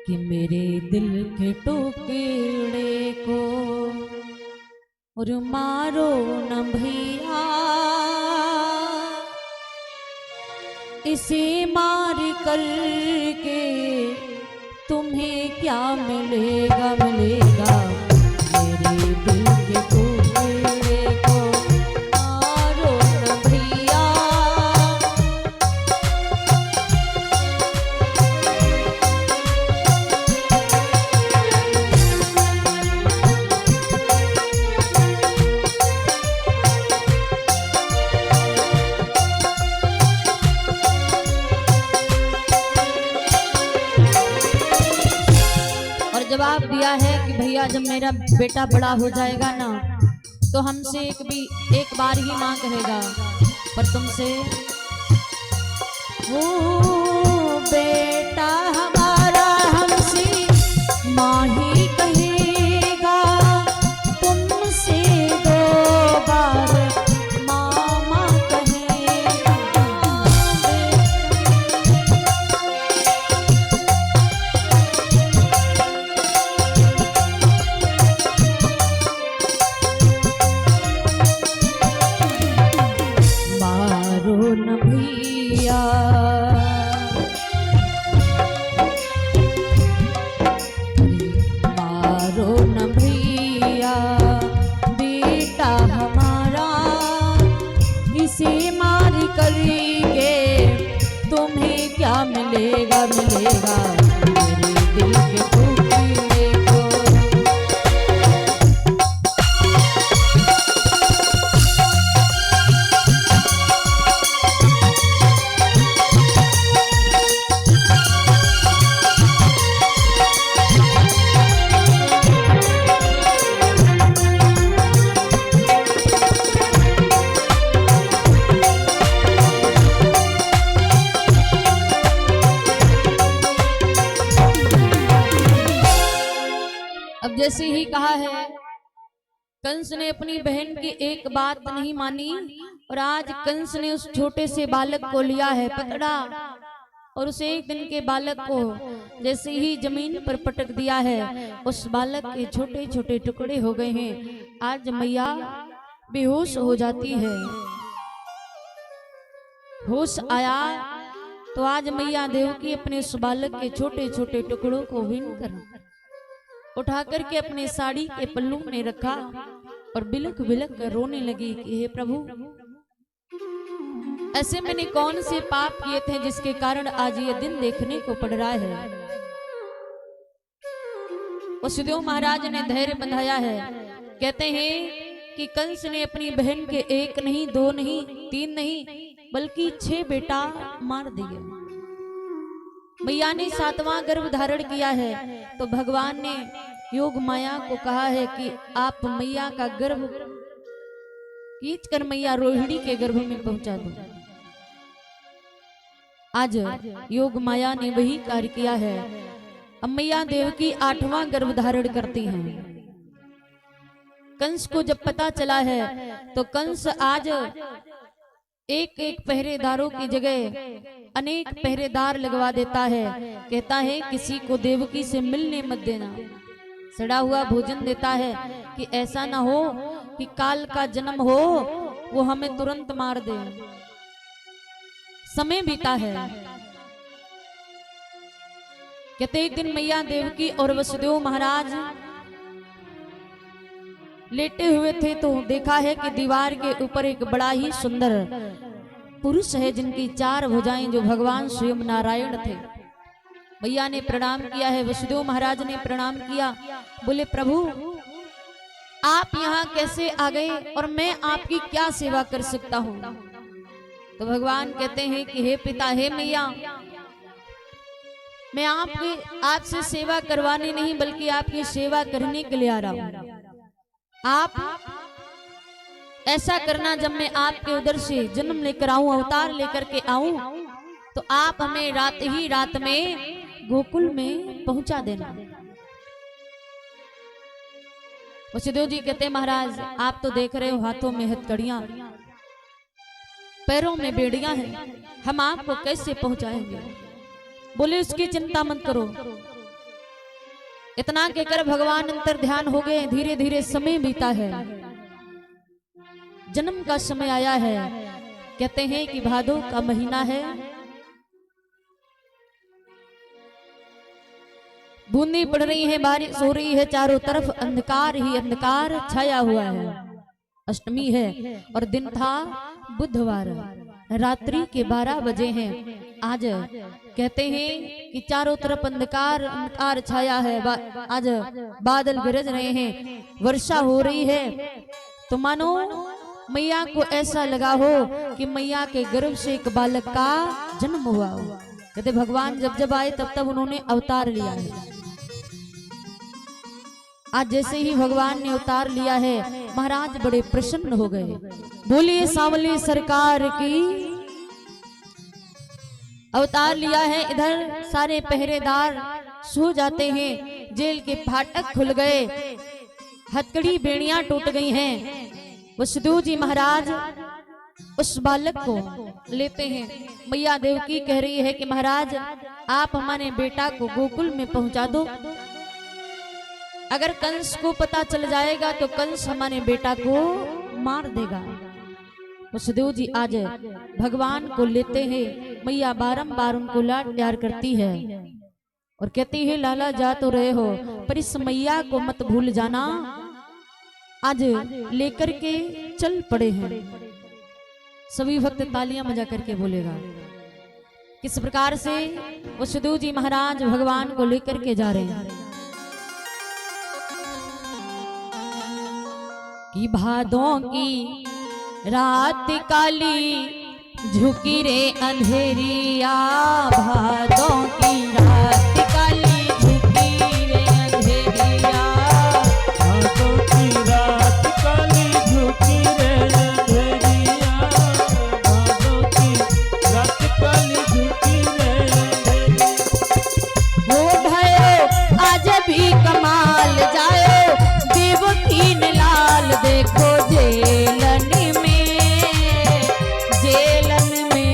कि मेरे दिल के टुकड़े को और मारो न भैया, इसे मार कर के तुम्हें क्या मिलेगा मिलेगा। मेरे दिल के टुकड़े को मारो न भैया। जवाब दिया है कि भैया जब मेरा बेटा बड़ा हो जाएगा ना तो हमसे एक बार ही मां कहेगा, पर तुमसे वो बेटा हमारा हमसे मां ही कहेगा, तुमसे दो बार मामा कहेगा। न भैया मारो न भैया, बेटा हमारा इसे मार करेंगे तुम्हें क्या मिलेगा मिलेगा। मेरे दिल के टुकड़े को जैसे ही कहा है, कंस ने अपनी बहन की एक बात नहीं मानी और आज कंस ने उस छोटे से बालक को लिया है पकड़ा और उस एक दिन के बालक को जैसे ही जमीन पर पटक दिया है, उस बालक के छोटे छोटे टुकड़े हो गए हैं। आज मैया बेहोश हो जाती है। होश आया तो आज मैया देवकी अपने उस बालक के छोटे छोटे टुकड़ों को बीन कर उठा करके अपने साड़ी के पल्लू में रखा और बिलक बिलक कर रोने लगी कि हे प्रभु, ऐसे मैंने कौन से पाप किए थे जिसके कारण आज ये दिन देखने को पड़ रहा है। वसुदेव महाराज ने धैर्य बंधाया है। कहते हैं कि कंस ने अपनी बहन के एक नहीं, दो नहीं, तीन नहीं, बल्कि 6 बेटा मार दिए। मैया ने 7वां गर्भ धारण किया है तो भगवान ने योग माया को कहा है कि आप मैया का गर्भ खींच कर मैया रोहिणी के गर्भ में पहुंचा दो। आज योग माया ने वही कार्य किया है। अब मैया देवकी 8वां गर्भ धारण करती हैं। कंस को जब पता चला है तो कंस आज एक एक पहरेदारों की जगह अनेक पहरेदार लगवा देता है। कहता है किसी को देवकी से मिलने मत देना, सड़ा हुआ भोजन देता है कि ऐसा ना हो कि काल का जन्म हो वो हमें तुरंत मार दे। समय बीता है। कहते एक दिन मैया देवकी और वसुदेव महाराज लेटे हुए थे तो देखा है कि दीवार के ऊपर एक बड़ा ही सुंदर पुरुष है जिनकी 4 भुजाएं, जो भगवान स्वयं नारायण थे। मैया ने प्रणाम किया है, वसुदेव महाराज ने प्रणाम किया। बोले प्रभु आप यहाँ कैसे आ गए और मैं आपकी क्या सेवा कर सकता हूँ। तो भगवान कहते हैं कि हे पिता, हे मैया, मैं आपसे सेवा करवाने नहीं बल्कि आपकी सेवा करने के लिए आ रहा हूँ। आप ऐसा करना, जब मैं आपके उधर से जन्म लेकर आऊं, अवतार लेकर के आऊं, तो आप हमें रात में गोकुल में पहुंचा देना। वसुदेव जी कहते महाराज आप तो देख रहे हो हाथों में हथकड़ियां, पैरों में बेड़ियां हैं, हम आपको कैसे पहुंचाएंगे। बोले उसकी चिंता मत करो, इतना कहकर भगवान अंतर ध्यान हो गए। धीरे धीरे समय बीता है, जन्म का समय आया है। कहते हैं कि भादो का महीना है, बूंदी पड़ रही है, बारिश हो रही है, चारों तरफ अंधकार ही अंधकार छाया हुआ है। अष्टमी है और दिन था बुधवार, रात्रि के 12 बजे हैं। आज कहते हैं कि चारों तरफ अंधकार अंधकार छाया है। आज बादल गरज रहे हैं, वर्षा हो रही है। तो मानो मैया को ऐसा लगा हो कि मैया के गर्भ से एक बालक का जन्म हुआ हो। कहते भगवान जब जब आए तब तब उन्होंने अवतार लिया है। आज जैसे ही भगवान ने अवतार लिया है, महाराज बड़े प्रसन्न हो गए। बोलिए सांवली सरकार की। अवतार लिया है, इधर सारे पहरेदार सो जाते हैं, जेल के फाटक खुल गए, हथकड़ी बेड़ियां टूट गई हैं। वसुदेव जी महाराज उस बालक को लेते हैं। मैया देवकी कह रही है कि महाराज आप हमारे बेटा को गोकुल में पहुंचा दो। अगर कंस को पता चल जाएगा तो कंस हमारे बेटा को मार देगा। वसुदेव जी आज भगवान को लेते हैं। मैया बारंबार उनको लाड प्यार करती है और कहती है लाला जा तो रहे हो, पर इस मैया को मत भूल जाना। आज लेकर के चल पड़े हैं। सभी भक्त तालियां बजा करके बोलेगा। किस प्रकार से वसुदेव जी महाराज भगवान को लेकर के जा रहे हैं कि भादों की रात काली झुकी रे अंधेरिया, भादों की रात काली झुकी रे अंधेरिया, भादों की रात काली झुकी रे अंधेरिया, भादों की रात काली झुकी रे अंधेरिया। हो भयो आज भी कमाल जायो, देवकी ने लाल देखो जेलन में, जेलन में।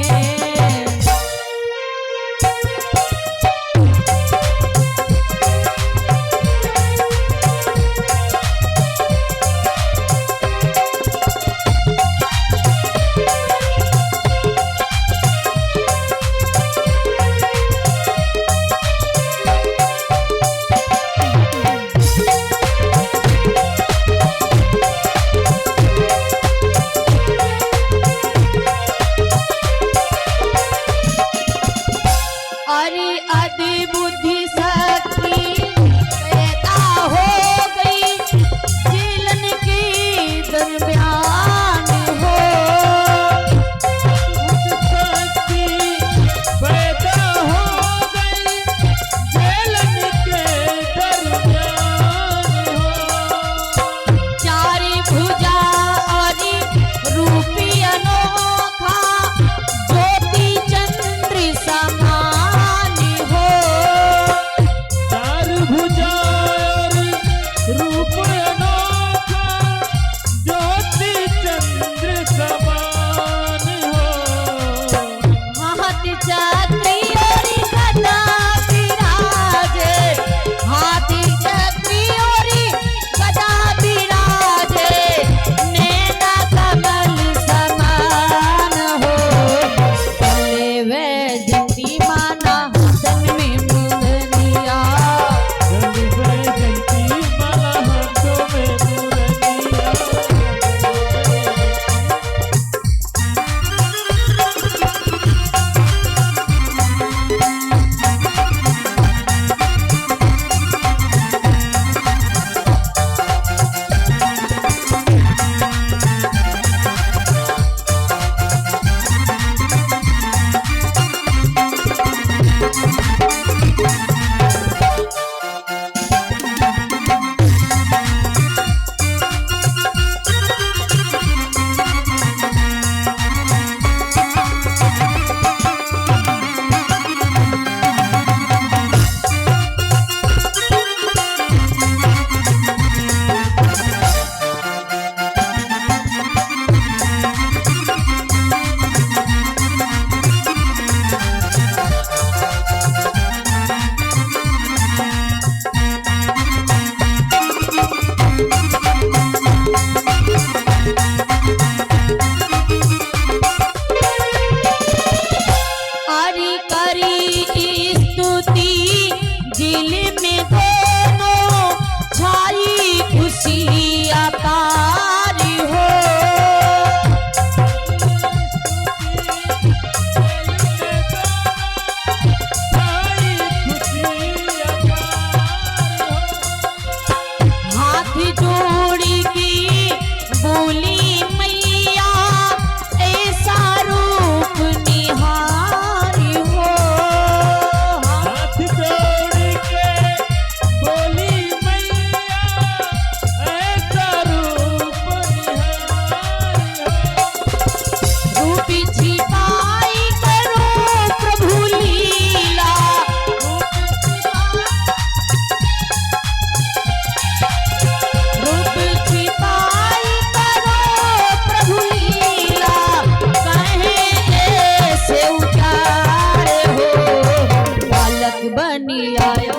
जग बनी आयो।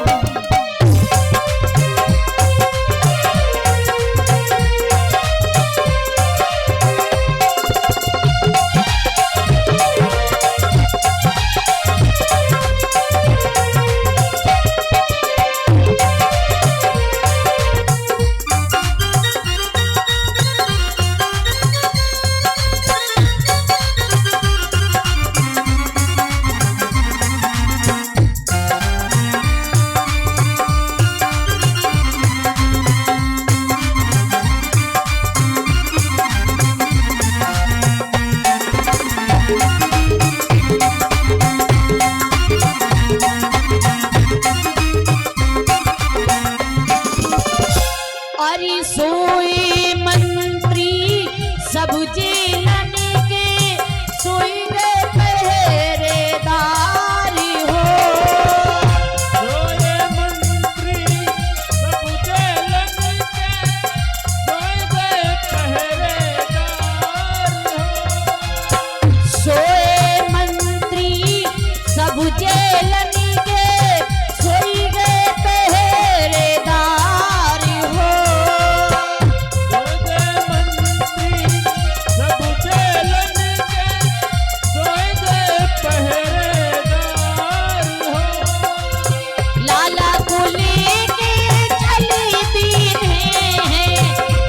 सोई मंत्री सब जेलन के सोई गए पहरेदारी हो। सोए मंत्री सब जेलन के सोए गए पहरेदार हो। सोए मंत्री सब जेलन के सोई गए पहरेदार हो। लाला को लेके चली दीन है,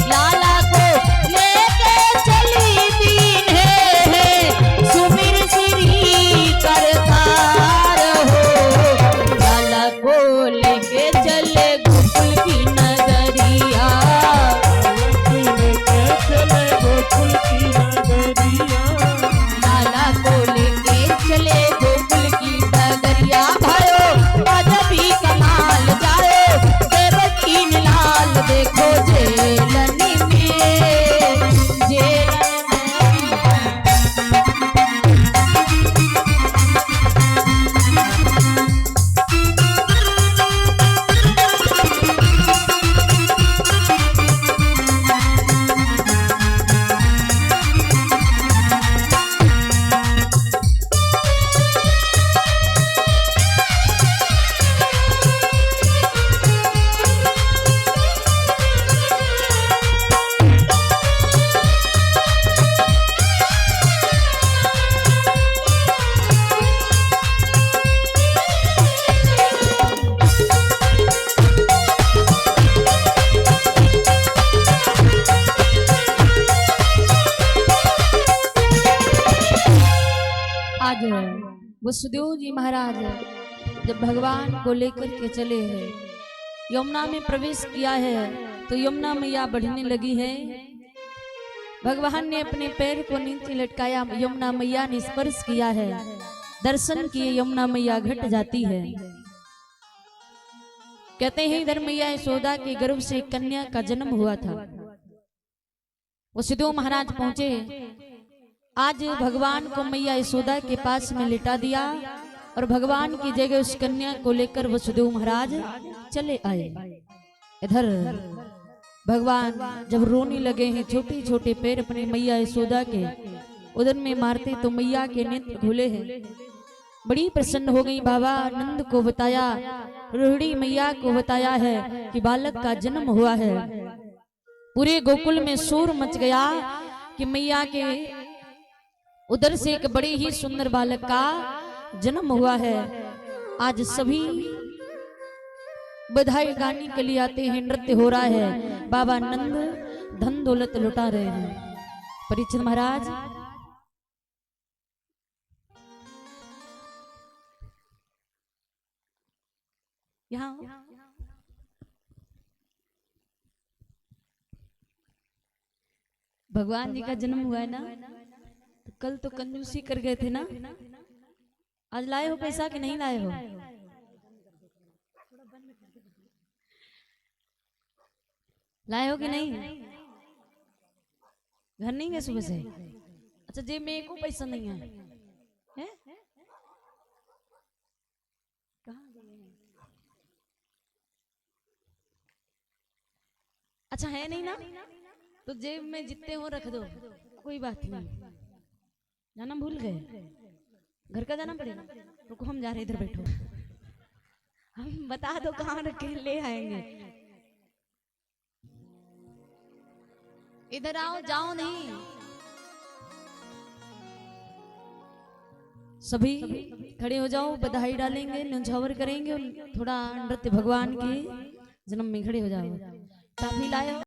लाला को लेके चली दीन है, सुमिर श्री करतार हो। लाला को लेके चले गोकुल की नगरिया, चले गोकुल की नगरिया, लाला को लेके चले गोकुल की नगरिया। भयो अजबी कमाल जाए देवकी लाल देखो जेलनी में, जेलन आज वसुदेव जी महाराज जब भगवान को लेकर के चले हैं, यमुना में प्रवेश किया है तो यमुना मैया बढ़ने लगी है। भगवान ने अपने पैर को नीचे लटकाया, यमुना मैया ने स्पर्श किया है, दर्शन किए, यमुना मैया घट जाती है। कहते हैं इधर मैया यशोदा के गर्भ से कन्या का जन्म हुआ था। वसुदेव महाराज पहुंचे, आज भगवान को मैया यशोदा के पास में लिटा दिया और भगवान की जगह उस कन्या को लेकर वसुदेव महाराज चले आए। इधर भगवान जब रोने लगे हैं, छोटे छोटे पैर अपने मैया यशोदा के उदर में मारते तो मैया के नेत्र खुले हैं। बड़ी प्रसन्न हो गई। बाबा नंद को बताया, रोहिणी मैया को बताया है कि बालक का जन्म हुआ है। पूरे गोकुल में शोर मच गया कि मैया के उधर से एक बड़े ही सुंदर बालक का जन्म हुआ है। आज सभी बधाई गाने के लिए आते हैं, नृत्य हो रहा है, बाबा नंद धन दौलत लुटा रहे हैं। परीक्षित महाराज यहाँ भगवान जी का जन्म हुआ है ना, तो कल तो कंजूसी कर गए थे ना, आज लाए हो पैसा कि नहीं लाए हो? लाए हो कि नहीं? घर नहीं गए सुबह से? अच्छा, जेब में एको पैसा नहीं है, है? कहाँ गए? अच्छा है नहीं ना, तो जेब में जितने हो रख दो, कोई बात नहीं। जाना भूल गए? घर का जाना पड़ेगा। रुको हम जा रहे, इधर बैठो। हम बता दो कहाँ रखे, ले आएंगे। इधर आओ, जाओ नहीं। सभी खड़े हो जाओ, बधाई डालेंगे, न्यौछावर करेंगे, थोड़ा नृत्य भगवान के जन्म में खड़े हो जाओ। काफी लाए